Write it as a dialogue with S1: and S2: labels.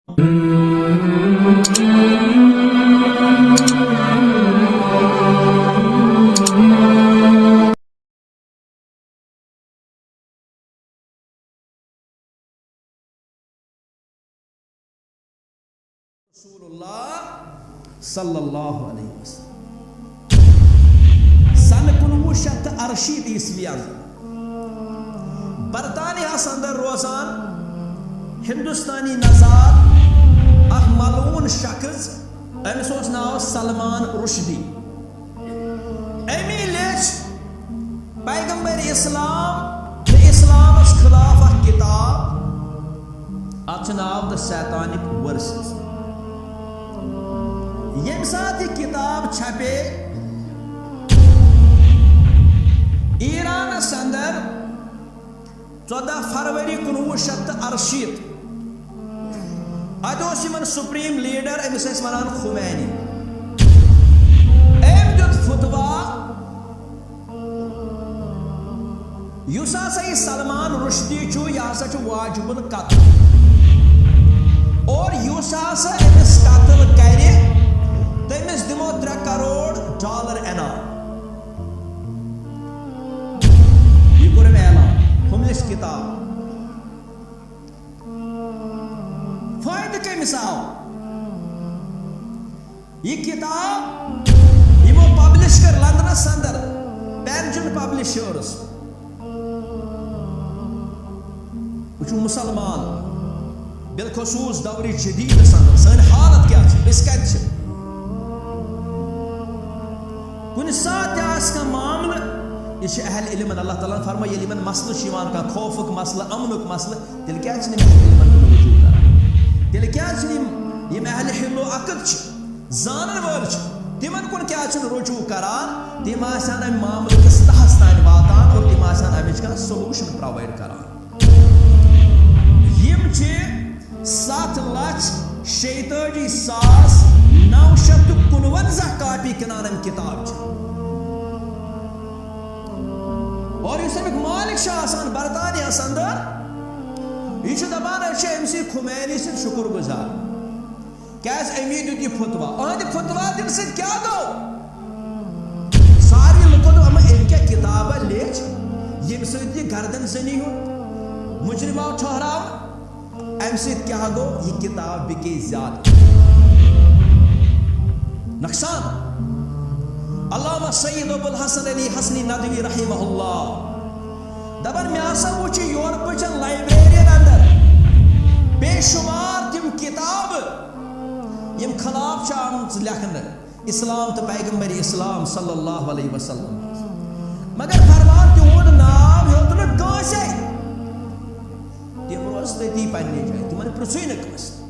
S1: رسول اللہ صلی اللہ علیہ وسلم سن 1968 عیسوی برطانیہ اندر روزان ہندوستانی نژاد اخ ملعون شخص امس اوس ناو سلمان رشدی امی لیچ پیغمبر اسلام اسلامس خلاف اخ کتاب اتھ ناو دا سیتانک ورسز یم سات یہ کتاب چھپے ایرانس اندر 14 فروری 1968 ادوس یمن سپریم لیڈر امس ٲسۍ ونان خمینی أمۍ دیُت فتوا یُس ہسا یہ سلمان رشدی چھُ یہِ ہسا چھُ واجب القتل اور یُس ہسا أمِس قتل کرِ تٔمِس دِمو $3 کروڑ انعام یہ کوٚر أمۍ اعلان ہُم لیٚچھ کتاب فٲیدٕ کٔمِس آو یہ کتاب یِمو پبلش کٔر لندنس اندر پینجن پبلشرز وٕچھِو مسلمان بالخصوص دور جدیدس اندر سٲنۍ حالت کیٛاہ چھِ أسۍ کتہِ چھِ کُنہِ ساتہٕ تہِ آسہِ کانٛہہ معاملہٕ یہ اہل علم اللہ تعالیٰ فرمائے ییٚلہِ یِمن مسلہٕ چھُ یِوان کانٛہہ خوفُک مسلہٕ امنُک مسلہٕ تیٚلہِ کیٛازِ چھِنہٕ یِم اہل علمن کُن رجوع کران تیٚلہِ کیٛازِ چھِنہٕ یِم اہل حل و عقد چھِ زانن وٲلۍ چھِ تِمن کُن کیٛازِ چھِنہٕ رجوع کران تِم آسن امہِ معاملہٕ کِس تہس تانۍ واتان اور تِم آسن امِچ کانٛہہ سولوٗشن پرووایڈ کران یِم چھِ 7,46,959 کاپی کٕنان امہِ کِتابچہِ اور یُس امیُک مالک چھُ آسان برطانیہس اندر یہ چھُ دپان أسۍ چھِ أمسٕے خمینی سٕنٛدۍ شُکر گُزار کیٛازِ أمی دیُت یہِ فتوا أہنٛدِ فتوا دِنہٕ سۭتۍ کیٛاہ گوٚو سارنٕے لُکو دوٚپ اما أمۍ کیٛاہ کِتابا لیٚچھ ییٚمہِ سۭتۍ یہِ گردن زنی ہُنٛد مجرم آو ٹھہراونہٕ امہِ سۭتۍ کیٛاہ گوٚو یہِ کِتاب بِکے زیادٕ نۄقصان علامہ سید ابوالحسن علی حسنی ندوی رحمہ اللہ دپان مےٚ ہسا وٕچھ یورپٕچن لائبریرین اندر بے شمار تِم کِتابہٕ یِم خلاف چھِ آمژٕ لیکھنہٕ اسلام تہٕ پیغمبر اسلام صلی اللہ علیہ وسلم مگر فرمان تِہُنٛد ناو ہیوٚت نہٕ کٲنٛسے تِم روز تٔتی پننہِ جایہِ تِمن پرٛژھُے نہٕ کٲنٛسہِ